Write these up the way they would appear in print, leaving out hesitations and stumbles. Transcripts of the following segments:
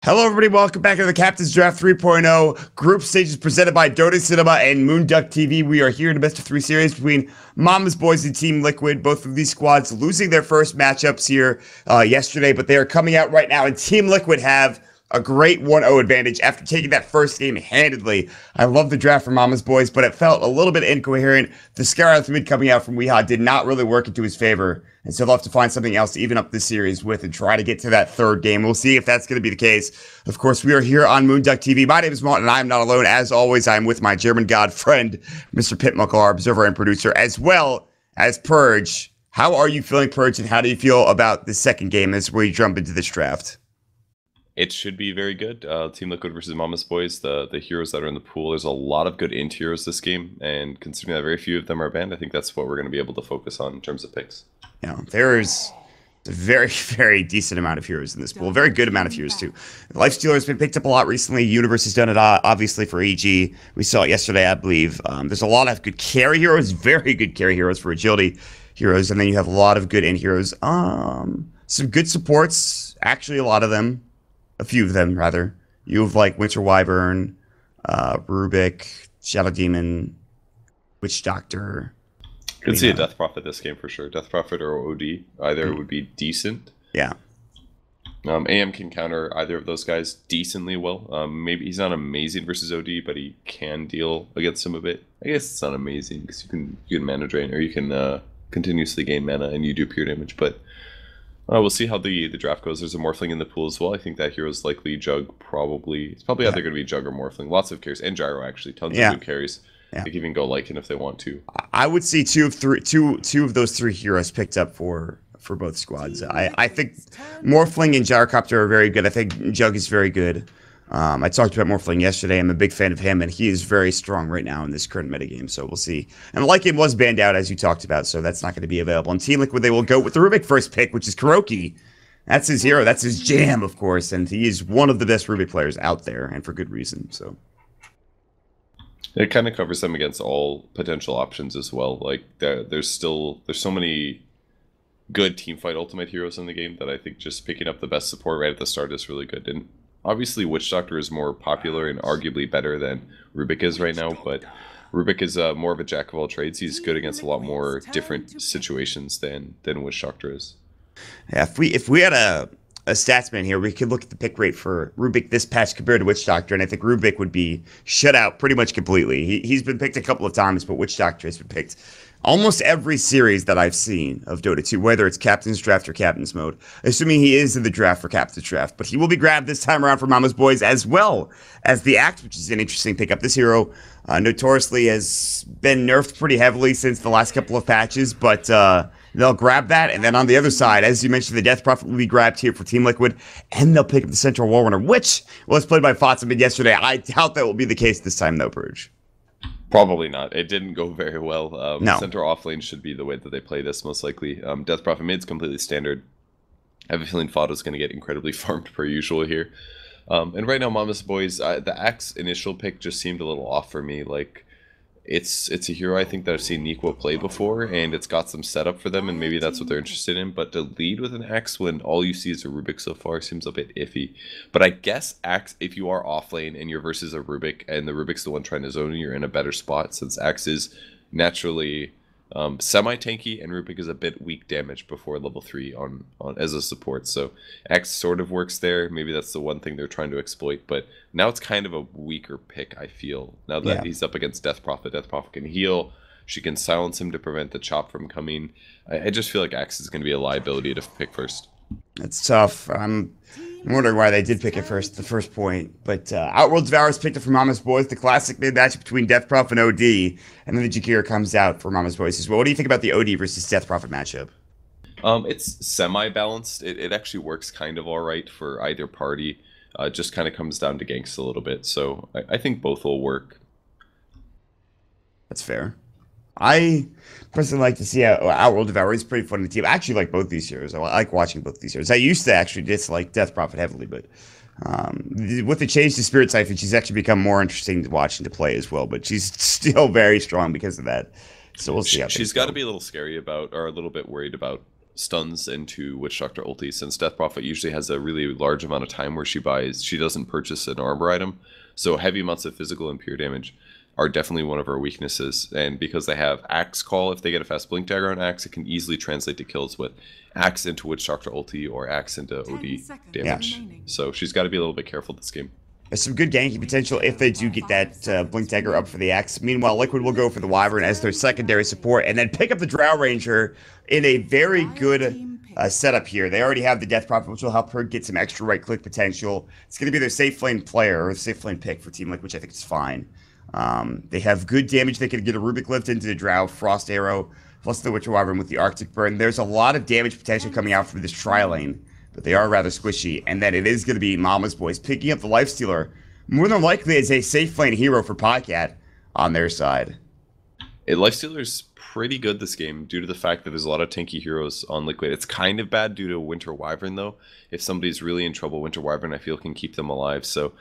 Hello, everybody. Welcome back to the Captain's Draft 3.0 group stages presented by Dota Cinema and moonducktv. We are here in a best-of-3 series between Momma's Boys and Team Liquid. Both of these squads losing their first matchups here yesterday, but they are coming out right now, and Team Liquid have a great 1-0 advantage after taking that first game handedly. I love the draft for Momma's Boys, but it felt a little bit incoherent. The scare out of the mid coming out from Weehaw did not really work into his favor, and so they'll have to find something else to even up this series with and try to get to that third game. We'll see if that's going to be the case. Of course, we are here on moonducktv. My name is Martin, and I am not alone. As always, I am with my German god friend, Mr. Pitmuckle, our observer and producer, as well as Purge. How are you feeling, Purge, and how do you feel about the second game as we jump into this draft? It should be very good. Team Liquid versus Momma's Boys, the heroes that are in the pool. There's a lot of good int heroes this game, and considering that very few of them are banned, I think that's what we're going to be able to focus on in terms of picks. Yeah, there's a very, very decent amount of heroes in this pool. A very good amount of heroes, too. Lifestealer has been picked up a lot recently. Universe has done it, obviously, for EG. We saw it yesterday, I believe. There's a lot of good carry heroes, very good carry heroes for agility heroes, and then you have a lot of good int heroes. Some good supports, actually a lot of them. A few of them, rather. You have, like, Winter Wyvern, Rubik, Shadow Demon, Witch Doctor. Could see a Death Prophet this game for sure. Death Prophet or OD. Either would be decent. Yeah. AM can counter either of those guys decently well. Maybe he's not amazing versus OD, but he can deal against him a bit. I guess it's not amazing because you can mana drain, or you can continuously gain mana and you do pure damage, but we'll see how the draft goes. There's a Morphling in the pool as well. I think that hero's likely Jug, probably. It's probably either going to be Jug or Morphling. Lots of carries. And Gyro, actually. Tons of good carries. They can even go Lycan if they want to. I would see two of those three heroes picked up for both squads. I think Morphling and Gyrocopter are very good. I think Jug is very good. I talked about Morphling yesterday. I'm a big fan of him, and he is very strong right now in this current metagame, so we'll see. And Lycan was banned out, as you talked about, so that's not going to be available. On Team Liquid, they will go with the Rubik first pick, which is Kuroki. That's his hero. That's his jam, of course, and he is one of the best Rubik players out there, and for good reason. So it kind of covers them against all potential options as well. Like there's so many good teamfight ultimate heroes in the game that I think just picking up the best support right at the start is really good. And obviously, Witch Doctor is more popular and arguably better than Rubik is right now, but Rubik is more of a jack of all trades. He's good against a lot more different situations than Witch Doctor is. Yeah, if we had a statsman here, we could look at the pick rate for Rubik this patch compared to Witch Doctor, and I think Rubik would be shut out pretty much completely. He's been picked a couple of times, but Witch Doctor has been picked almost every series that I've seen of Dota 2, whether it's Captain's Draft or Captain's Mode, assuming he is in the draft for Captain's Draft. But he will be grabbed this time around for Momma's Boys, as well as the Axe, which is an interesting pickup. This hero notoriously has been nerfed pretty heavily since the last couple of patches, but they'll grab that. And then on the other side, as you mentioned, the Death Prophet will be grabbed here for Team Liquid, and they'll pick up the Central War Runner, which was played by Fotsman yesterday. I doubt that will be the case this time, though, Purge. Probably not. It didn't go very well. No. Center offlane should be the way that they play this, most likely. Death Prophet mid's completely standard. I have a feeling Fato's going to get incredibly farmed per usual here. And right now, Momma's Boys, the Axe initial pick just seemed a little off for me. Like, it's a hero I think that I've seen Neeko play before, and it's got some setup for them, and maybe that's what they're interested in. But to lead with an Axe when all you see is a Rubik so far seems a bit iffy. But I guess Axe, if you are off lane and you're versus a Rubik, and the Rubik's the one trying to zone you, you're in a better spot, since Axe is naturally semi-tanky, and Rubik is a bit weak damage before level 3 on as a support. So Axe sort of works there. Maybe that's the one thing they're trying to exploit, but now it's kind of a weaker pick, I feel. Now that he's up against Death Prophet can heal. She can silence him to prevent the chop from coming. I just feel like Axe is going to be a liability to pick first. It's tough. I'm wondering why they did pick it first, the first point. But Outworld Devour's picked it for Momma's Boys, the classic mid-match between Death Prophet and OD. And then the Jakir comes out for Momma's Boys as well. What do you think about the OD versus Death Prophet matchup? It's semi-balanced. It actually works kind of all right for either party. It just kind of comes down to ganks a little bit. So I think both will work. That's fair. I personally like to see Outworld Devourer. He's pretty fun in the team. I actually like both these heroes. I like watching both these heroes. I used to actually dislike Death Prophet heavily, but with the change to Spirit Siphon, she's actually become more interesting to watch and to play as well. But she's still very strong because of that. So we'll see how she's got to be a little scary about, or a little bit worried about stuns into Witch Doctor ulti, since Death Prophet usually has a really large amount of time where she doesn't purchase an armor item. So heavy amounts of physical and pure damage are definitely one of our weaknesses. And because they have Axe Call, if they get a fast blink dagger on Axe, it can easily translate to kills with Axe into Witch Doctor ulti or Axe into OD damage. So she's got to be a little bit careful this game. There's some good ganking potential if they do get that Blink Dagger up for the Axe. Meanwhile, Liquid will go for the Wyvern as their secondary support and then pick up the Drow Ranger in a very good setup here. They already have the Death Prophet, which will help her get some extra right-click potential. It's going to be their safe lane player, or safe lane pick for Team Liquid, which I think is fine. They have good damage. They can get a Rubik Lift into the Drow, Frost Arrow, plus the Witcher Wyvern with the Arctic Burn. There's a lot of damage potential coming out from this tri-lane, but they are rather squishy. And then it is going to be Momma's Boys picking up the Lifestealer, more than likely as a safe lane hero for Podcat on their side. Lifestealer's pretty good this game due to the fact that there's a lot of tanky heroes on Liquid. It's kind of bad due to Winter Wyvern, though. If somebody's really in trouble, Winter Wyvern, I feel, can keep them alive. So,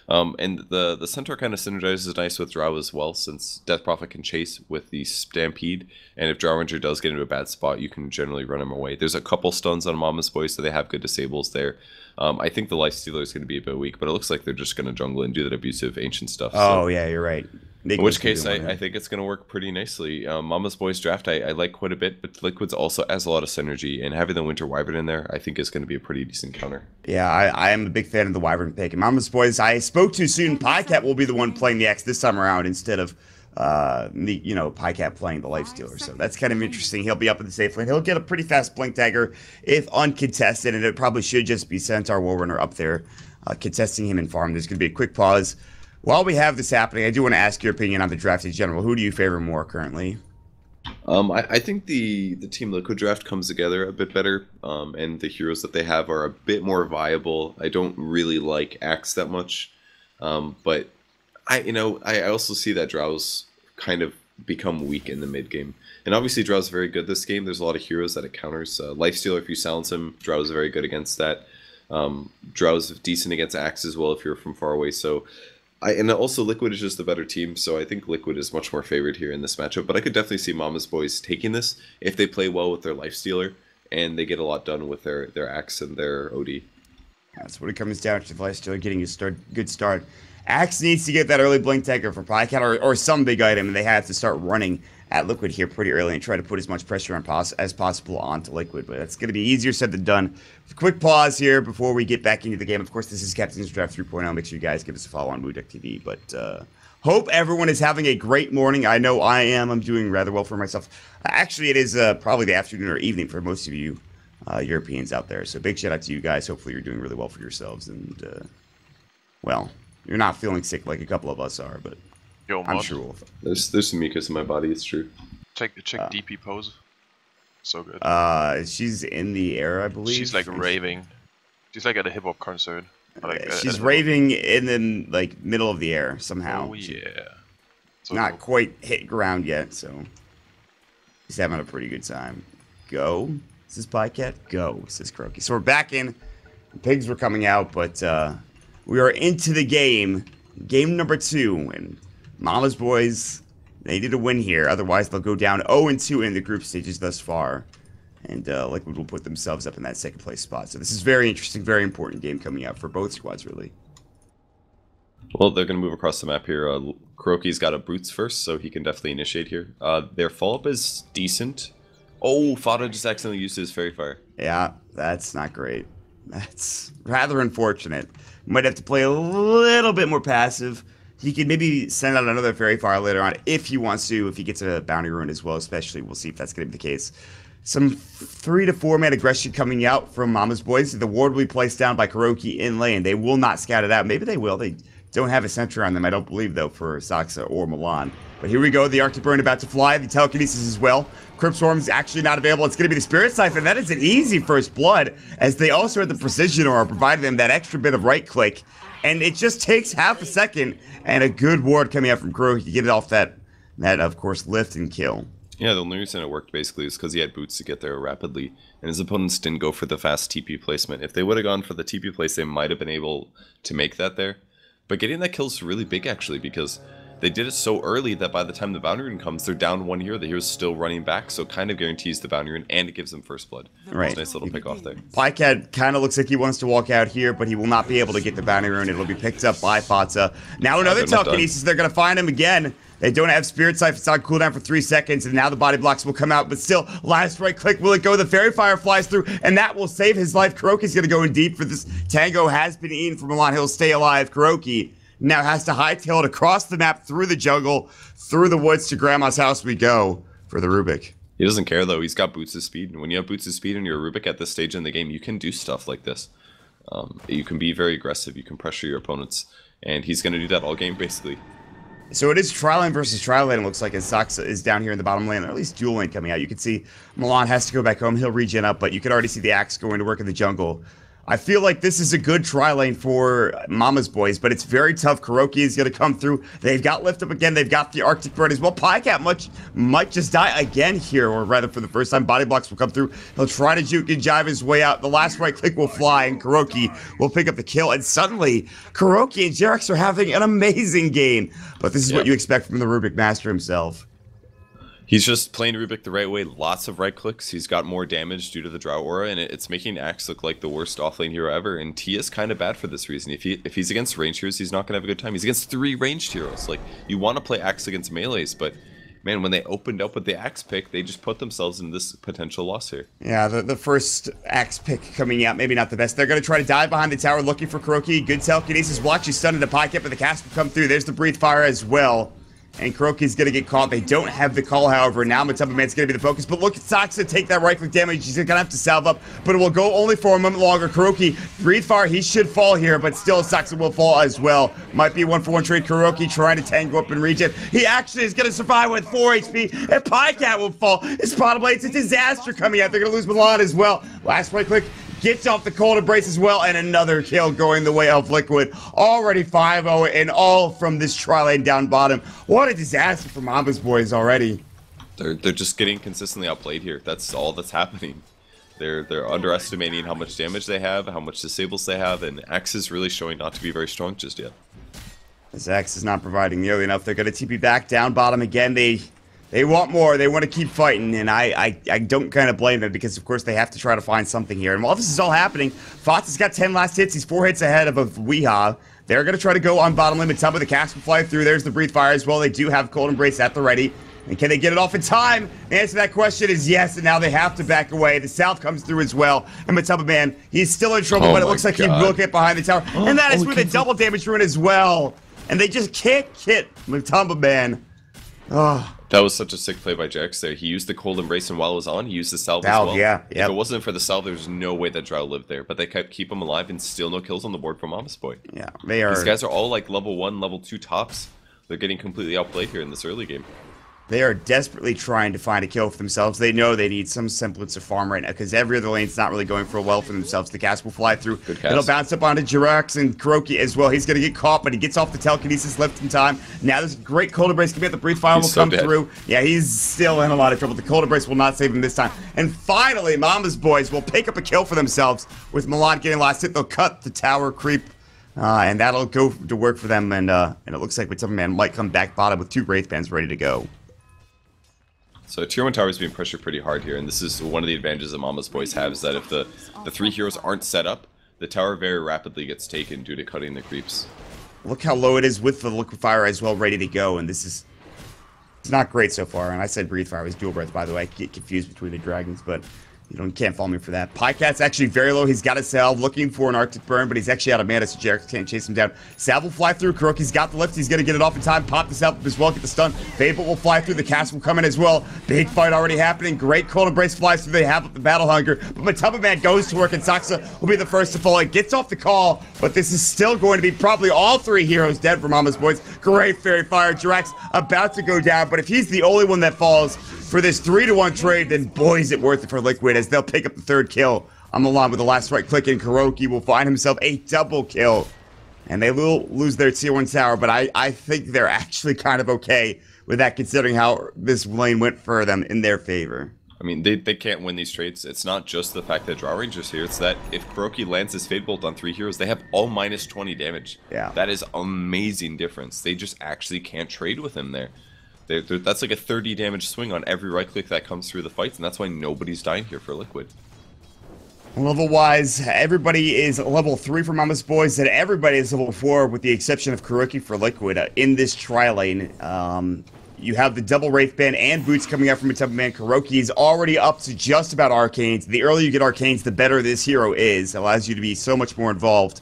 and the Centaur kind of synergizes nice with Drow as well, since Death Prophet can chase with the Stampede, and if Drow Ranger does get into a bad spot, you can generally run him away. There's a couple stuns on Momma's Boys, so they have good disables there. I think the Lifestealer is going to be a bit weak, but it looks like they're just going to jungle and do that abusive ancient stuff. Oh, yeah, you're right. In which case, I think it's going to work pretty nicely. Momma's Boys draft I like quite a bit, but Liquid's also has a lot of synergy, and having the Winter Wyvern in there, I think is going to be a pretty decent counter. Yeah, I am a big fan of the Wyvern pick. And Momma's Boys, I spoke to soon. Podcat will be the one playing the X this time around instead of, Podcat playing the Lifestealer. So that's kind of interesting. He'll be up in the safe lane. He'll get a pretty fast Blink Dagger if uncontested, and it probably should just be Centaur Warrunner up there contesting him in farm. There's going to be a quick pause. While we have this happening, I do want to ask your opinion on the draft in general. Who do you favor more currently? I think the Team Liquid draft comes together a bit better, and the heroes that they have are a bit more viable. I don't really like Axe that much, but I also see that Drow's kind of become weak in the mid game. And obviously Drow's very good this game. There's a lot of heroes that it counters. Lifestealer, if you silence him, Drow's very good against that. Drow's decent against Axe as well if you're from far away. So. And also Liquid is just the better team, so I think Liquid is much more favored here in this matchup. But I could definitely see Momma's Boys taking this if they play well with their Lifestealer and they get a lot done with their Axe and their OD. That's what it comes down to. Lifestealer getting a good start. Axe needs to get that early Blink Dagger for Podcat or some big item, and they have to start running at Liquid here pretty early and try to put as much pressure on as possible onto Liquid. But it's going to be easier said than done. Quick pause here before we get back into the game. Of course, this is Captain's Draft 3.0. Make sure you guys give us a follow on moonducktv. But hope everyone is having a great morning. I know I am. I'm doing rather well for myself. Actually, it is probably the afternoon or evening for most of you Europeans out there. So big shout out to you guys. Hopefully you're doing really well for yourselves. And, well, you're not feeling sick like a couple of us are, but Yo, I'm mod. sure we'll... There's some mucus in my body, it's true. Check DP pose. So good. She's in the air, I believe. She's like raving. She's like at a hip hop concert. Like, she's raving in the middle of the air somehow. Oh yeah. So Not cool. quite hit ground yet, so he's having a pretty good time. Go. Says Podcat. Go, says Croaky. So we're back in. The pigs were coming out, but we are into the game. Game number 2. And Momma's Boys, they need a win here. Otherwise, they'll go down 0-2 in the group stages thus far. And Liquid will put themselves up in that second place spot. So this is very interesting, very important game coming out for both squads, really. Well, they're going to move across the map here. Kuroki's got a Brutes first, so he can definitely initiate here. Their follow-up is decent. Oh, Fado just accidentally used his Fairy Fire. Yeah, that's not great. That's rather unfortunate. Might have to play a little bit more passive. He can maybe send out another Fairy Fire later on if he wants to, if he gets a Bounty Rune as well, especially. We'll see if that's going to be the case. Some 3 to 4 man aggression coming out from Momma's Boys. The ward will be placed down by Kuroki in lane. They will not scout it out. Maybe they will. They don't have a sentry on them, I don't believe, though, for Saxa or Milan. But here we go. The Arctic Burn about to fly. The Telekinesis as well. Crypt Swarm's actually not available. It's going to be the Spirit Siphon. That is an easy first blood, as they also had the Precision Aura, providing them that extra bit of right click. And it just takes half a second and a good ward coming out from Kuroki to get it off that, of course, lift and kill. Yeah, the only reason it worked basically is because he had boots to get there rapidly, and his opponents didn't go for the fast TP placement. If they would have gone for the TP place, they might have been able to make that there. But getting that kill is really big, actually, because they did it so early that by the time the bounty rune comes, they're down 1 hero. The hero's still running back, so it kind of guarantees the bounty rune, and it gives them first blood. Right. It's a nice little pick off there. Pycat kind of looks like he wants to walk out here, but he will not be able to get the bounty rune. It'll be picked up by Fatsa. Now another telekinesis. They're going to find him again. They don't have Spirit Sight. It's on cooldown for 3 seconds, and now the body blocks will come out, but still, last right click, will it go? The Fairy Fire flies through, and that will save his life. Kuroki's going to go in deep for this. Tango has been eaten from Milan. He'll stay alive. Kuroki now has to hightail it across the map, through the jungle, through the woods to Grandma's house we go for the Rubik. He doesn't care, though. He's got Boots of Speed, and when you have Boots of Speed and you're a Rubik at this stage in the game, you can do stuff like this. You can be very aggressive. You can pressure your opponents, and he's going to do that all game, basically. So it is tri lane versus tri lane, it looks like, as Saxa is down here in the bottom lane, or at least dual lane coming out. You can see Milan has to go back home. He'll regen up, but you can already see the Axe going to work in the jungle. I feel like this is a good tri lane for Momma's boys, but it's very tough. Kuroki is going to come through. They've got lift up again. They've got the Arctic Bird as well. Pycat might just die again here, or rather for the first time. Body blocks will come through. He'll try to juke and jive his way out. The last right click will fly, and Kuroki will pick up the kill. And suddenly, Kuroki and Jerax are having an amazing game. But this is what you expect from the Rubik Master himself. He's just playing Rubik the right way. Lots of right clicks. He's got more damage due to the Drought Aura, and it's making Axe look like the worst offlane hero ever. And T is kind of bad for this reason. If he's against ranged heroes, he's not going to have a good time. He's against 3 ranged heroes. Like, you want to play Axe against melees, but man, when they opened up with the Axe pick, they just put themselves in this potential loss here. Yeah, the first Axe pick coming out, maybe not the best. They're going to try to dive behind the tower looking for Kuroki. Good telekinesis will actually stun into Pycat, but the cast will come through. There's the Breathe Fire as well. And Kuroki's going to get caught. They don't have the call, however. Now Momma Man's going to be the focus. But look at Saxa take that right-click damage. He's going to have to salve up. But it will go only for a moment longer. Kuroki, Breathe Fire, he should fall here. But still, Saxa will fall as well. Might be a 1-for-1 trade. Kuroki trying to tango up and regen. He actually is going to survive with 4 HP. And Pycat will fall. His bottom lane's a disaster coming out. They're going to lose Milan as well. Last right-click. Gets off the cold embrace as well, and another kill going the way of Liquid. Already 5-0, and all from this tri-lane down bottom. What a disaster for Momma's boys already. They're just getting consistently outplayed here. That's all that's happening. They're underestimating how much damage they have, how much disables they have, and Axe is really showing not to be very strong just yet. This Axe is not providing nearly enough. They're going to TP back down bottom again. They want more. They want to keep fighting, and I don't kind of blame them because, of course, they have to try to find something here. And while this is all happening, Fatsa's got 10 last hits. He's 4 hits ahead of Weehaw. They're going to try to go on bottom lane, but top of the cast will fly through. There's the Breathe Fire as well. They do have Cold Embrace at the ready. And can they get it off in time? The answer to that question is yes, and now they have to back away. The South comes through as well. And Momma Man, he's still in trouble, but it looks like he will get behind the tower. And that is with a double damage rune as well. And they just can't hit Momma Man. Oh. That was such a sick play by Jax there. He used the Cold Embrace, and while it was on, he used the salve as well. Yeah. If it wasn't for the salve, there's no way that Drow lived there. But they keep him alive, and still no kills on the board for Momma's boy. Yeah, they are. These guys are all like level 1, level 2 tops. They're getting completely outplayed here in this early game. They are desperately trying to find a kill for themselves. They know they need some semblance of farm right now because every other lane's not really going for well for themselves. The cast will fly through. It'll bounce up onto Jirax and Kuroki as well. He's going to get caught, but he gets off the telekinesis left in time. Now there's a great Cold Embrace coming out. The Breathe Fire will come through. Yeah, he's still in a lot of trouble. The Cold Embrace will not save him this time. And finally, Momma's boys will pick up a kill for themselves with Milan getting last hit. They'll cut the tower creep. And that'll go to work for them. And it looks like Momma Man might come back bottom with 2 Wraith Bands ready to go. So Tier 1 Tower is being pressured pretty hard here, and this is one of the advantages that Momma's boys have, is that if the 3 heroes aren't set up, the tower very rapidly gets taken due to cutting the creeps. Look how low it is with the Liquefier as well ready to go, and this is... It's not great so far, and I said Breathe Fire was dual breath, by the way. I get confused between the dragons, but... You can't follow me for that. Pycat's actually very low. He's got a salve, looking for an Arctic Burn, but he's actually out of mana, so Jerax can't chase him down. Salve will fly through. Kuroki's got the lift. He's going to get it off in time. Pop the salve as well, get the stun. Fable will fly through. The cast will come in as well. Big fight already happening. Great Cold Embrace flies through. They have the Battle Hunger, but Momma Man goes to work, and Saxa will be the first to fall. It gets off the call, but this is still going to be probably all 3 heroes dead for Momma's boys. Great Fairy Fire. Jerax about to go down, but if he's the only one that falls for this 3-to-1 trade, then boy is it worth it for Liquid, as they'll pick up the 3rd kill on the line with the last right click, and Kuroki will find himself a double kill. And they will lose their Tier 1 tower, but I think they're actually kind of okay with that, considering how this lane went for them in their favor. I mean, they can't win these trades. It's not just the fact that Draw Ranger's here. It's that if Kuroki lands his Fade Bolt on 3 heroes, they have all minus 20 damage. Yeah. That is amazing difference. They just actually can't trade with him there. That's like a 30 damage swing on every right click that comes through the fights, and that's why nobody's dying here for Liquid. Level-wise, everybody is level 3 for Momma's Boys, and everybody is level 4 with the exception of Kuroki for Liquid in this tri-lane. You have the double Wraith Band and Boots coming out from a Temple Man. Kuroki is already up to just about Arcanes. The earlier you get Arcanes, the better this hero is. It allows you to be so much more involved.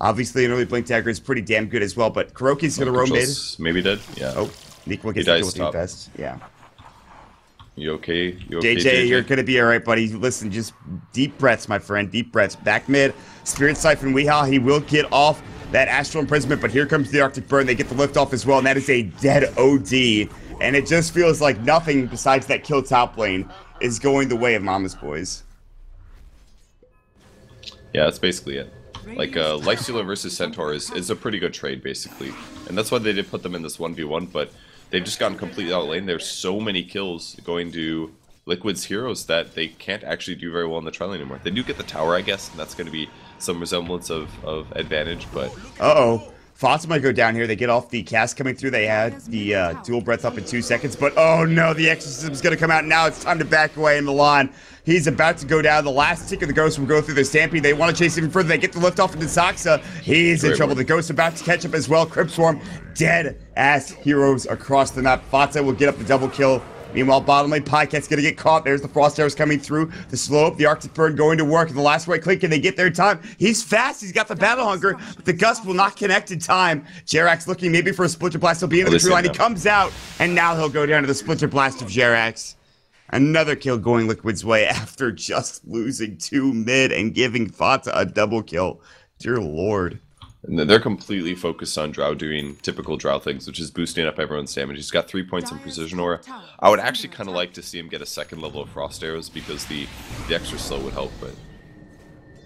Obviously, an early Blink Dagger is pretty damn good as well, but Kuroki's going to roam mid. Maybe dead? Yeah. Oh, Nico gets the kill fast. Yeah. You okay? You okay, JJ, you're going to be alright, buddy. Listen, just deep breaths, my friend. Deep breaths. Back mid. Spirit Siphon Weehaw. He will get off that Astral Imprisonment, but here comes the Arctic Burn. They get the lift off as well, and that is a dead OD. And it just feels like nothing besides that kill top lane is going the way of Momma's Boys. Yeah, that's basically it. Like, Lifestealer versus Centaur is a pretty good trade, basically. And that's why they did put them in this 1v1, but they've just gotten completely out lane. There's so many kills going to Liquid's heroes that they can't actually do very well in the tri lane anymore. They do get the tower, I guess, and that's going to be some resemblance of advantage, but... Uh-oh. Fox might go down here. They get off the cast coming through. They had the dual breath up in 2 seconds, but oh no, the exorcism's going to come out. Now it's time to back away in Milan. He's about to go down. The last tick of the Ghost will go through the Stampede. They want to chase even further. They get the lift off into Saxa. He's in trouble. The Ghost about to catch up as well. Crypt Swarm, dead-ass heroes across the map. Fatsa will get up the double kill. Meanwhile, bottom lane, Podcat's going to get caught. There's the Frost Arrows coming through. The slope, the Arctic Bird going to work. And the last right click, and they get their time. He's fast. He's got the Battle Hunger, but the Gust will not connect in time. Jerax looking maybe for a Splinter Blast. He'll be into the tree line. He comes out, and now he'll go down to the Splinter Blast of Jerax. Another kill going Liquid's way after just losing 2 mid and giving Fata a double kill. Dear Lord. And they're completely focused on Drow doing typical Drow things, which is boosting up everyone's damage. He's got 3 points in Precision Aura. I would actually kind of like to see him get a second level of Frost Arrows because the extra slow would help, but...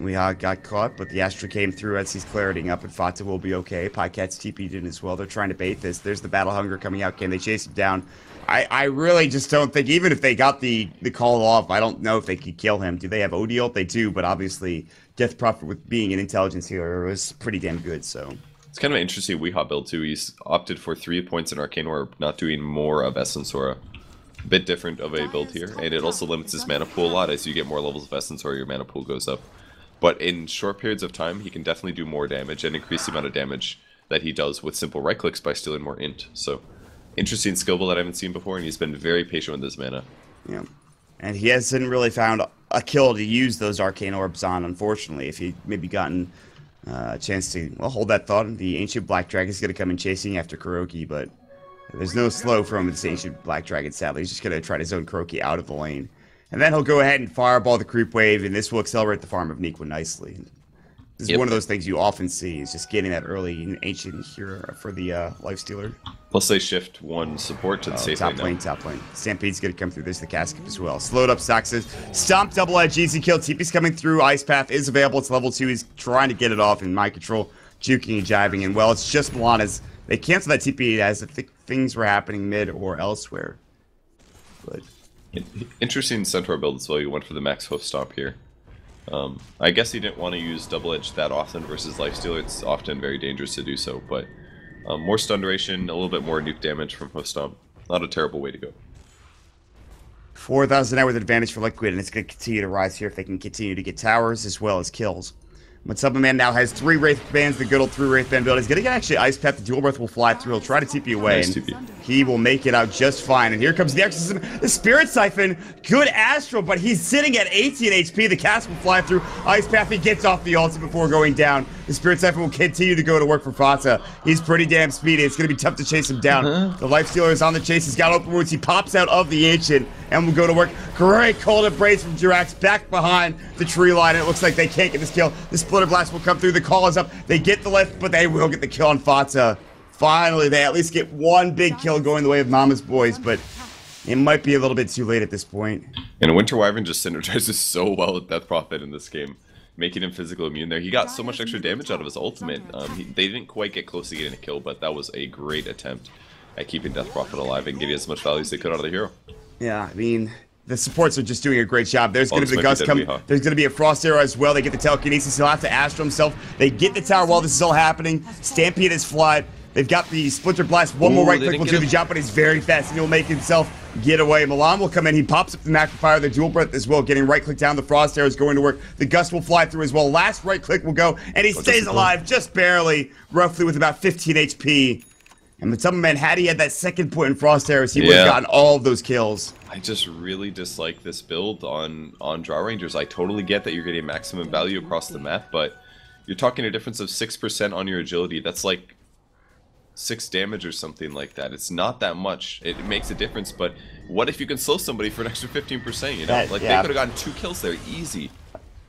We got caught, but the Astra came through as he's clarity up, and Fata will be okay. Podcat's TP'd in as well. They're trying to bait this. There's the Battle Hunger coming out. Can they chase him down? I really just don't think, even if they got the call off, I don't know if they could kill him. Do they have OD ult? They do, but obviously Death Prophet with being an intelligence healer was pretty damn good, so... It's kind of an interesting Weehaw build, too. He's opted for 3 points in Arcane Aura, not doing more of Essence Aura. A bit different of a build here, and it also limits his mana pool a lot. As you get more levels of Essence Aura, your mana pool goes up. But in short periods of time, he can definitely do more damage and increase the amount of damage that he does with simple right clicks by stealing more int. So, interesting skill build that I haven't seen before, and he's been very patient with his mana. Yeah. And he hasn't really found a kill to use those Arcane Orbs on, unfortunately. If he'd maybe gotten a chance to, well, hold that thought. The Ancient Black Dragon is going to come in chasing after Kuroki, but there's no slow from this Ancient Black Dragon, sadly. He's just going to try to zone Kuroki out of the lane. And then he'll go ahead and fireball the creep wave, and this will accelerate the farm of Nequa nicely. This is one of those things you often see, is just getting that early Ancient hero for the Lifestealer. Plus they shift 1 support to the safe lane. Top lane. Stampede's going to come through. There's the Casket as well. Slowed up Saxes. Stomp, double edge, easy kill. TP's coming through. Ice Path is available. It's level 2. He's trying to get it off in mind control, juking and jiving. And well, it's just Milana's. They cancel that TP as if things were happening mid or elsewhere. But... Interesting Centaur build as well. You went for the max hoof stomp here. I guess he didn't want to use double edge that often versus Lifestealer. It's often very dangerous to do so, but more stun duration, a little bit more nuke damage from hoof stomp. Not a terrible way to go. 4,000 net worth advantage for Liquid, and it's going to continue to rise here if they can continue to get towers as well as kills. Man now has 3 Wraith Bands, the good old 3 Wraith Band build. He's going to get actually Ice Path. The Dual Breath will fly through. He'll try to TP away, nice and TP. He will make it out just fine. And here comes the Exorcism. The Spirit Siphon, good Astral, but he's sitting at 18 HP. The cast will fly through. Ice Path, he gets off the ulti before going down. The Spirit Siphon will continue to go to work for Fata. He's pretty damn speedy. It's going to be tough to chase him down. The Lifestealer is on the chase. He's got open wounds. He pops out of the Ancient and will go to work. Great cold embrace from Jirax back behind the tree line. It looks like they can't get this kill. The Splitter Blast will come through. The call is up. They get the lift, but they will get the kill on Fata. Finally, they at least get 1 big kill going the way of Momma's Boys, but it might be a little bit too late at this point. And Winter Wyvern just synergizes so well with Death Prophet in this game, making him physical immune there. He got so much extra damage out of his ultimate. They didn't quite get close to getting a kill, but that was a great attempt at keeping Death Prophet alive and getting as much value as they could out of the hero. Yeah, I mean, The supports are just doing a great job. There's going to this be the might be Gus dead coming. Weehaw. There's going to be a Frost Arrow as well. They get the telekinesis. He'll have to Astro himself. They get the tower while this is all happening. Stampede is flight. They've got the Splinter Blast. One more right click will do the job, but he's very fast, and he'll make himself get away. Milan will come in. He pops up the Magnifier, the Dual Breath as well, getting right click down. The Frost Arrow is going to work. The Gust will fly through as well. Last right click will go, and he stays alive just barely, roughly with about 15 HP. And Matama Man, had he had that second point in Frost Arrows, he would have gotten all of those kills. I just really dislike this build on Draw Rangers. I totally get that you're getting maximum value across the map, but you're talking a difference of 6% on your agility. That's like 6 damage or something like that. It's not that much. It makes a difference, but what if you can slow somebody for an extra 15%, you know? They could have gotten 2 kills there, easy.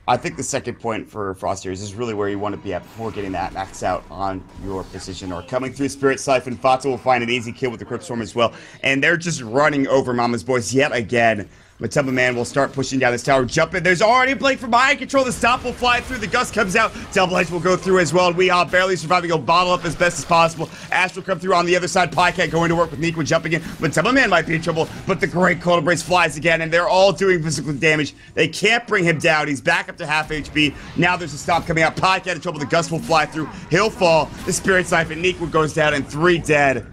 I think the second point for Frost Arrows is really where you want to be at before getting that maxed out on your precision. Or coming through Spirit Siphon, Fata will find an easy kill with the Crypt Storm as well. And they're just running over Mama's boys yet again. Matema Man will start pushing down this tower, jump in. There's already a blink from Mind Control. The stop will fly through. The Gust comes out. Double Edge will go through as well. And Weehaw barely surviving. He'll bottle up as best as possible. Ash will come through on the other side. Pycat going to work with Nico jumping in. Matema Man might be in trouble, but the Great Cold Embrace flies again, and they're all doing physical damage. They can't bring him down. He's back up to half HP. Now there's a stomp coming out. Pycat in trouble. The Gust will fly through. He'll fall. The Spirit Siphon. Nico goes down, and 3 dead.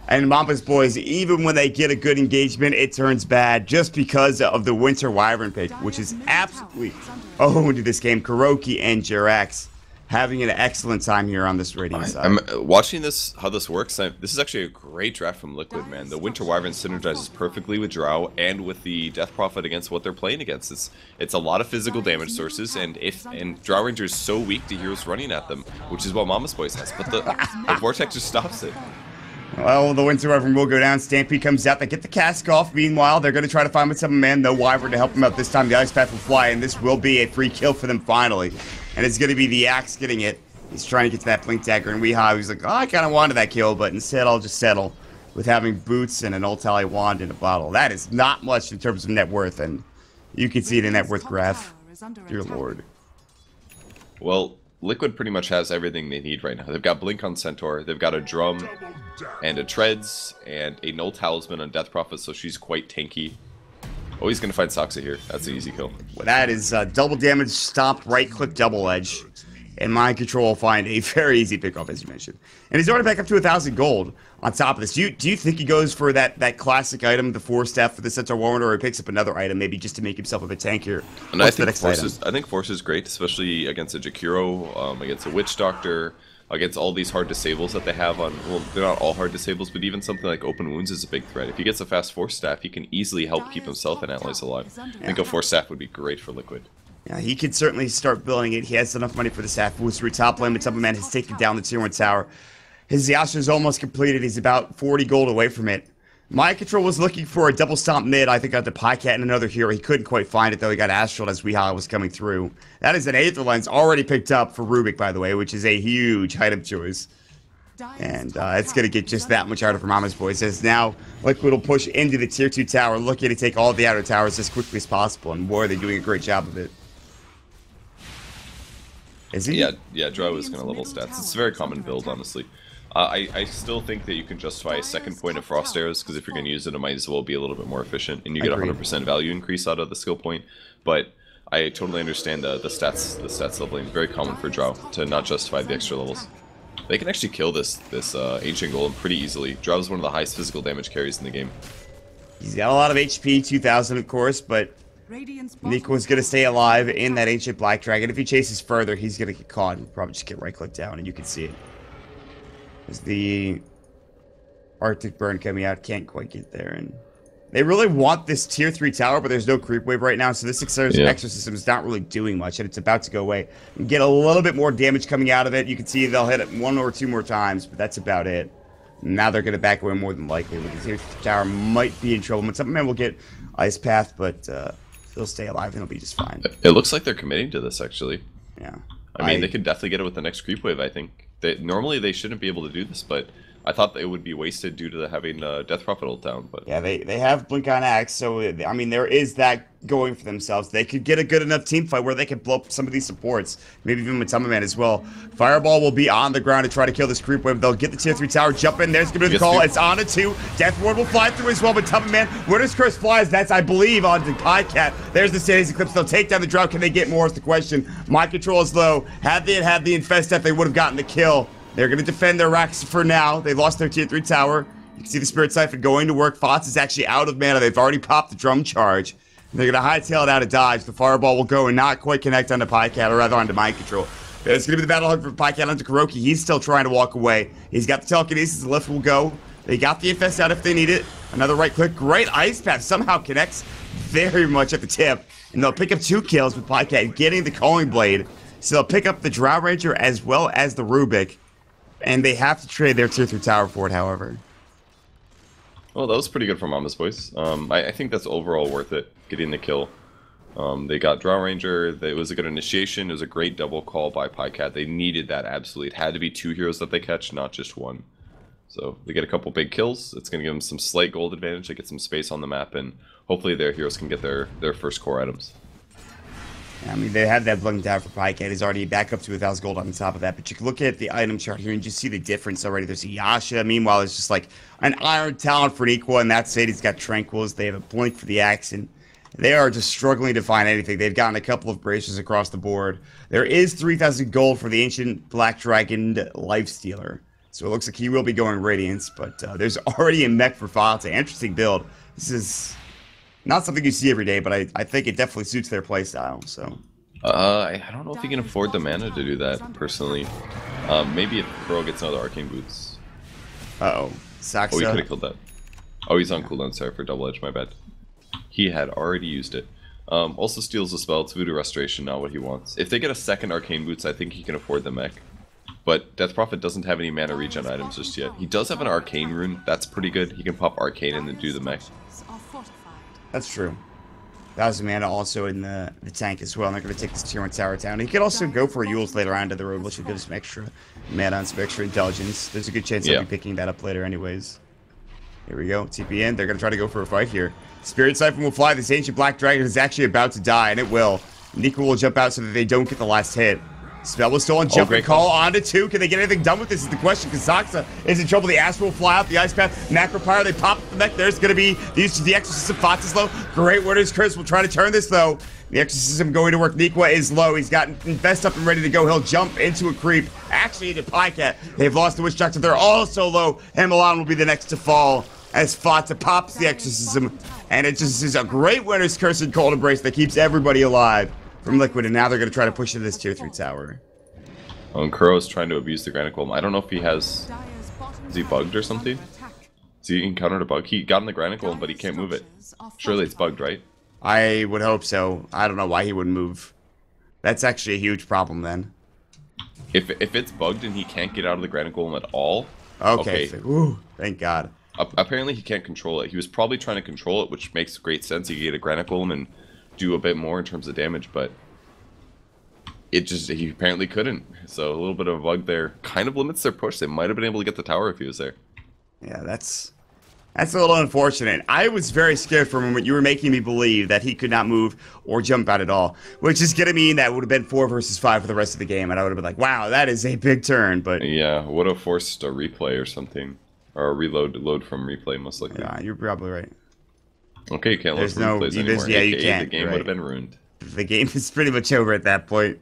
And Mama's boys, even when they get a good engagement, it turns bad just because of the Winter Wyvern pick, which is absolutely owned to this game. Kuroki and Jirax having an excellent time here on this rating side. I'm watching this, how this works. This is actually a great draft from Liquid, man. The Winter Wyvern synergizes perfectly with Drow and with the Death Prophet against what they're playing against. It's a lot of physical damage sources, and Drow Ranger is so weak to heroes running at them, which is what Mama's boys has. But the Vortex just stops it. Well, the Winter Wyvern will go down. Stampede comes out. They get the cask off. Meanwhile, they're going to try to find Matema Man. No Wyvern to help him out this time. The Ice Path will fly, and this will be a free kill for them finally. And it's going to be the Axe getting it. He's trying to get to that Blink Dagger, and Weehaw, he's like, oh, I kind of wanted that kill, but instead I'll just settle with having boots and an Old Tally Wand in a bottle. That is not much in terms of net worth, and you can see it in net worth graph. Dear Lord. Well, Liquid pretty much has everything they need right now. They've got Blink on Centaur, they've got a Drum, and a Treads, and a Null Talisman on Death Prophet, so she's quite tanky. Oh, he's going to find Soxa here. That's an easy kill. Well, that is double damage, stomp, right-click, double edge. And Mind Control will find a very easy pickoff, as you mentioned. And he's already back up to 1,000 gold on top of this. Do you think he goes for that classic item, the 4-staff for the Centaur Warren, or he picks up another item, maybe just to make himself a bit tankier? And I think Force is great, especially against a Jakiro, against a Witch Doctor, against all these hard disables that they have on... Well, they're not all hard disables, but even something like Open Wounds is a big threat. If he gets a fast 4-staff, he can easily help keep himself and allies alive. I think a 4-staff would be great for Liquid. Yeah, he could certainly start building it. He has enough money for the staff boost. Top lane, Matema Man has taken down the tier 1 tower. His Yasha is almost completed. He's about 40 gold away from it. Mind Control was looking for a double stomp mid. I think got the Pycat and another hero. He couldn't quite find it, though. He got Astral as Weehaw was coming through. That is an Aether Lens already picked up for Rubik, by the way, which is a huge item choice. And it's going to get just that much harder for Mama's boys. As now, Liquid will push into the tier 2 tower, looking to take all the outer towers as quickly as possible. And boy, they're doing a great job of it. Is he? Yeah, Drow is going to level stats. It's a very common build, honestly. I still think that you can justify a second point of Frost Arrows, because if you're going to use it, it might as well be a little bit more efficient, and you get 100% value increase out of the skill point. But I totally understand the stats leveling. Very common for Drow to not justify the extra levels. They can actually kill this Ancient Golem pretty easily. Drow is one of the highest physical damage carries in the game. He's got a lot of HP, 2,000 of course, but Nico is going to stay alive in that Ancient Black Dragon. If he chases further, he's going to get caught and probably just get right-clicked down, and you can see it. There's the Arctic Burn coming out, can't quite get there, and they really want this tier 3 tower, but there's no creep wave right now, so this exorcism is not really doing much, and it's about to go away. And get a little bit more damage coming out of it. You can see they'll hit it 1 or 2 more times, but that's about it. Now they're going to back away more than likely. The tier 3 tower might be in trouble. Matema Man will get Ice Path, but he'll stay alive and he'll be just fine. It looks like they're committing to this, actually. Yeah. I mean, they could definitely get it with the next creep wave, I think. Normally they shouldn't be able to do this, but I thought it would be wasted due to having Death Prophet ult down, but Yeah, they have Blink on Axe, so I mean there is that going for themselves. They could get a good enough team fight where they could blow up some of these supports, maybe even Momma Man as well. Fireball will be on the ground to try to kill this creep wave. They'll get the tier 3 tower, jump in. There's gonna be the call. It's on a 2. Death Ward will fly through as well, but Momma Man, Winter's Curse flies. That's I believe on the Pycat. There's the Sadie's Eclipse. They'll take down the drought. Can they get more? Is the question. Mind control is low. Had they had the Infest Death, they would have gotten the kill. They're going to defend their racks for now. They lost their tier 3 tower. You can see the Spirit Siphon going to work. Fox is actually out of mana. They've already popped the drum charge. They're going to hightail it out of dodge. The Fireball will go and not quite connect onto Pycat, or rather onto Mind Control. But it's going to be the battle hug for Pycat onto Kuroki. He's still trying to walk away. He's got the telekinesis. The lift will go. They got the Infest out if they need it. Another right click. Great Ice Path. Somehow connects very much at the tip. And they'll pick up 2 kills with Pycat getting the Calling Blade. So they'll pick up the Drow Ranger as well as the Rubik. And they have to trade their tier 3 tower for it, however. Well, that was pretty good for Momma's boys. I think that's overall worth it, getting the kill. They got Drow Ranger. It was a good initiation. It was a great double call by Pycat. They needed that absolutely. It had to be 2 heroes that they catch, not just 1. So they get a couple big kills. It's going to give them some slight gold advantage. They get some space on the map, and hopefully their heroes can get their first core items. I mean, they have that blink down for Pycat. He's already back up to 1,000 gold on top of that. But you can look at the item chart here and just see the difference already. There's a Yasha. Meanwhile, it's just like an Iron Talent for an equal. And that's it. He's got Tranquils. They have a blink for the axe. And they are just struggling to find anything. They've gotten a couple of bracers across the board. There is 3,000 gold for the Ancient Black Dragon Lifestealer. So it looks like he will be going Radiance. But there's already a mech for File. Interesting build. This is not something you see every day, but I think it definitely suits their playstyle. So, I don't know if you can afford the mana to do that personally. Maybe if Kuro gets another Arcane Boots. Saxa. Oh, he could have killed that. Oh, he's on cooldown. Sorry for double edge. My bad. He had already used it. Also steals the spell. It's Voodoo Restoration, not what he wants. If they get a second Arcane Boots, I think he can afford the mech. But Death Prophet doesn't have any mana regen items just yet. He does have an Arcane Rune. That's pretty good. He can pop Arcane and then do the mech. That's true. 1,000 mana also in the tank as well. And they're going to take this tier 1 tower down. He could also go for Yules later on to the road, which will give us some extra mana and some extra intelligence. There's a good chance he'll be picking that up later anyways. Here we go. TP in. They're going to try to go for a fight here. Spirit Siphon will fly. This Ancient Black Dragon is actually about to die, and it will. Nico will jump out so that they don't get the last hit. Spell was stolen. Jumping call onto 2. Can they get anything done with this is the question. Kazaxa is in trouble. The Astral will fly out. The Ice Path. Macropyre. They pop the mech. There's going to be the use of the Exorcism. Fox is low. Great Winter's Curse will try to turn this though. The Exorcism going to work. Nikwa is low. He's got Infest up and ready to go. He'll jump into a creep. Actually into Pycat. They've lost the Witch Doctor. They're also low. And Milan will be the next to fall as Fata pops the Exorcism. And it just is a great Winter's Curse and Cold Embrace that keeps everybody alive from Liquid. And now they're going to try to push into this tier 3 tower. And Kuro's trying to abuse the Granic Golem. I don't know if he has... Is he bugged or something? Has he encountered a bug? He got on the Granic Golem, but he can't move it. Surely it's bugged, right? I would hope so. I don't know why he wouldn't move. That's actually a huge problem then. If it's bugged and he can't get out of the Granic Golem at all... Okay. Ooh, thank God. Apparently he can't control it. He was probably trying to control it, which makes great sense. He could get a Granic Golem and do a bit more in terms of damage, but... he apparently couldn't. So a little bit of a bug there kind of limits their push. They might have been able to get the tower if he was there. Yeah, that's a little unfortunate. I was very scared for a moment. You were making me believe that he could not move or jump out at all, which is going to mean that would have been 4 versus 5 for the rest of the game, and I would have been like, wow, that is a big turn. But yeah, would have forced a replay or something, or a load from replay most likely. Yeah, you're probably right. Okay, you can't load from replays anymore. Yeah, you can't. The game would have been ruined. The game is pretty much over at that point.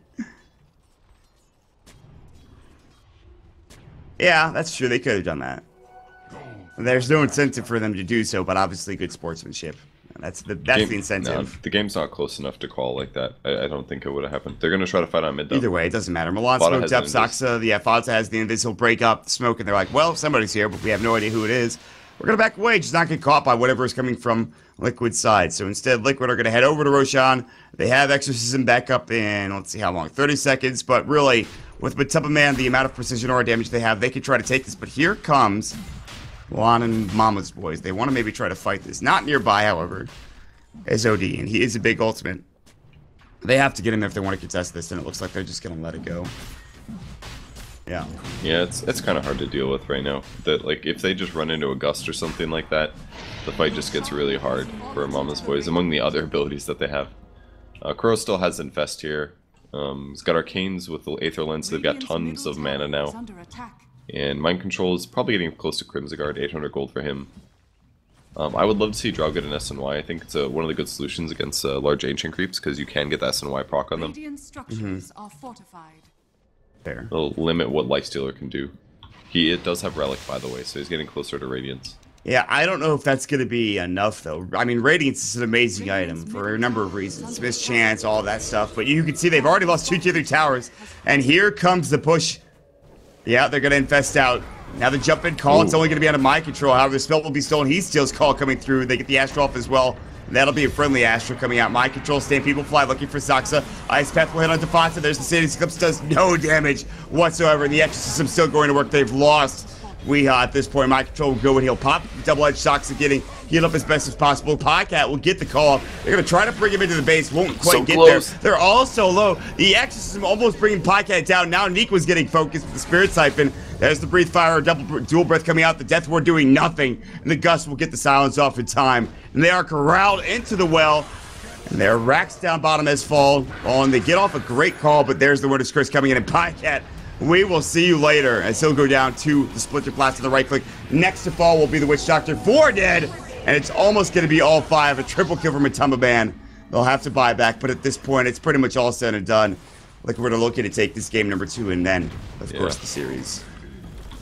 Yeah, that's true. They could have done that. There's no incentive for them to do so, but obviously good sportsmanship. That's the incentive. No, the game's not close enough to call like that. I don't think it would have happened. They're going to try to fight on mid, though. Either way, it doesn't matter. Milan smoked up. Saxa, Fata has the Invis. He'll break up the smoke, and they're like, well, somebody's here, but we have no idea who it is. We're going to back away, just not get caught by whatever is coming from Liquid's side. So instead, Liquid are going to head over to Roshan. They have Exorcism back up in, let's see how long, 30 seconds. But really, with Momma Man, the amount of precision aura damage they have, they could try to take this. But here comes Juan and Momma's boys. They want to maybe try to fight this. Not nearby, however, is OD, and he is a big ultimate. They have to get him if they want to contest this, and it looks like they're just going to let it go. Yeah. Yeah, it's kind of hard to deal with right now. That like if they just run into a gust or something like that, the fight just gets really hard for Momma's boys. Among the other abilities that they have, Kuro still has Infest here. He's got Arcanes with the Aether Lens. So they've got tons of mana now, and Mind Control is probably getting close to Crimson Guard. 800 gold for him. I would love to see Draugr get an SNY. I think it's one of the good solutions against large ancient creeps because you can get the SNY proc on them. Are fortified. Fair. It'll limit what Lifestealer can do. It does have Relic, by the way, so he's getting closer to Radiance. Yeah, I don't know if that's going to be enough, though. I mean, Radiance is an amazing item for a number of reasons. Mischance, all that stuff. But you can see they've already lost 2 tier 3 towers. And here comes the push. Yeah, they're going to infest out. Now the jump in call, it's only going to be under Mind Control. However, the spell will be stolen. He steals call coming through. They get the Astral off as well. And that'll be a friendly Astral coming out. Mind Control, Stampede will fly, looking for Zaxa. Ice Path will hit on Defonsa. There's the Sadie's Eclipse, does no damage whatsoever. And the Exorcism still going to work. They've lost Weehaw at this point. Mind Control will go and he'll pop. Double-edged Zaxa getting healed up as best as possible. Podcat will get the call. They're going to try to bring him into the base. Won't quite get close. there. They're all so low. The Exorcism almost bringing Podcat down. Now Neek was getting focused with the Spirit Siphon. There's the Breathe Fire, dual breath coming out. The Death Ward doing nothing. And the Gust will get the silence off in time. And they are corralled into the well. And their racks down bottom as fall. And they get off a great call, but there's the Witness Curse coming in. And Podcat, we will see you later. As he'll go down to the Splinter Blast to the right click. Next to fall will be the Witch Doctor. 4 dead. And it's almost going to be all 5. A triple kill from Matumba Man. They'll have to buy back. But at this point, it's pretty much all said and done. Like we're looking to take this game number 2 and then, of course, the series.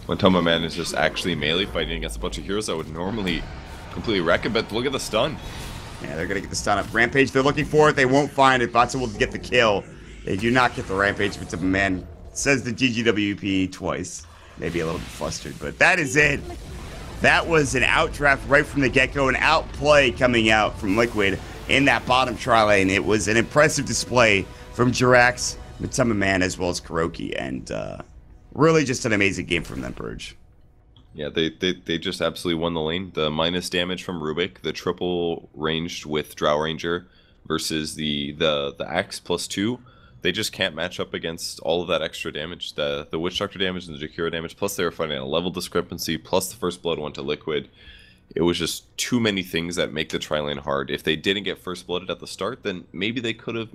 Matumba Man is just actually melee fighting against a bunch of heroes that would normally completely wreck it, but look at the stun. Yeah, they're going to get the stun up. Rampage, they're looking for it. They won't find it. Vatsa will get the kill. They do not get the Rampage. Matumba Man says the GGWP twice. Maybe a little bit flustered, but that is it. That was an outdraft right from the get-go, an outplay coming out from Liquid in that bottom tri-lane. It was an impressive display from Jirax, Matumba Man, as well as Kuroki, and really just an amazing game from them, Purge. Yeah, they just absolutely won the lane. The minus damage from Rubik, the triple ranged with Drow Ranger versus the Axe +2. They just can't match up against all of that extra damage. The Witch Doctor damage and the Jakiro damage, plus they were fighting a level discrepancy, plus the First Blood went to Liquid. It was just too many things that make the tri-lane hard. If they didn't get First Blooded at the start, then maybe they could have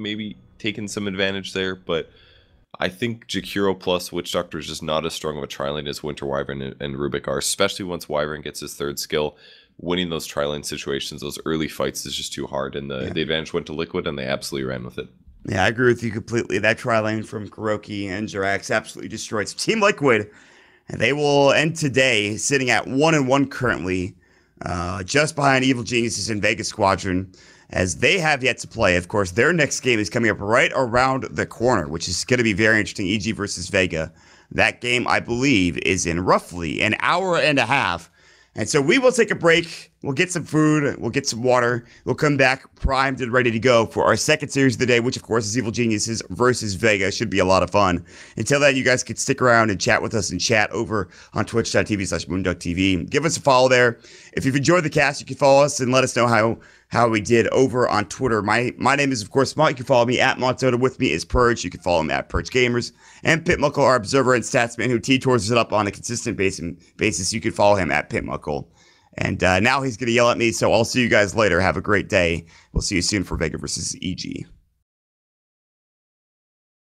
taken some advantage there, but I think Jakiro plus Witch Doctor is just not as strong of a tri-lane as Winter Wyvern and Rubik are, especially once Wyvern gets his 3rd skill. Winning those tri-lane situations, those early fights is just too hard, and the advantage went to Liquid, and they absolutely ran with it. Yeah, I agree with you completely. That tri-lane from Kuroki and Jirax absolutely destroyed. So Team Liquid, and they will end today sitting at 1-1 currently, just behind Evil Geniuses and Vegas Squadron, as they have yet to play. Of course, their next game is coming up right around the corner, which is going to be very interesting. EG versus Vega. That game, I believe, is in roughly an hour and a half. And so we will take a break. We'll get some food. We'll get some water. We'll come back primed and ready to go for our second series of the day, which, of course, is Evil Geniuses versus Vega. Should be a lot of fun. Until then, you guys can stick around and chat with us and chat over on twitch.tv/moonducktv. Give us a follow there. If you've enjoyed the cast, you can follow us and let us know how we did over on Twitter. My name is, of course, Mont. You can follow me at Montota. With me is Purge. You can follow him at Purge Gamers. And Pitmuckle, our observer and statsman, who T-tours it up on a consistent basis. You can follow him at Pitmuckle. And now he's going to yell at me, so I'll see you guys later. Have a great day. We'll see you soon for Vega versus EG.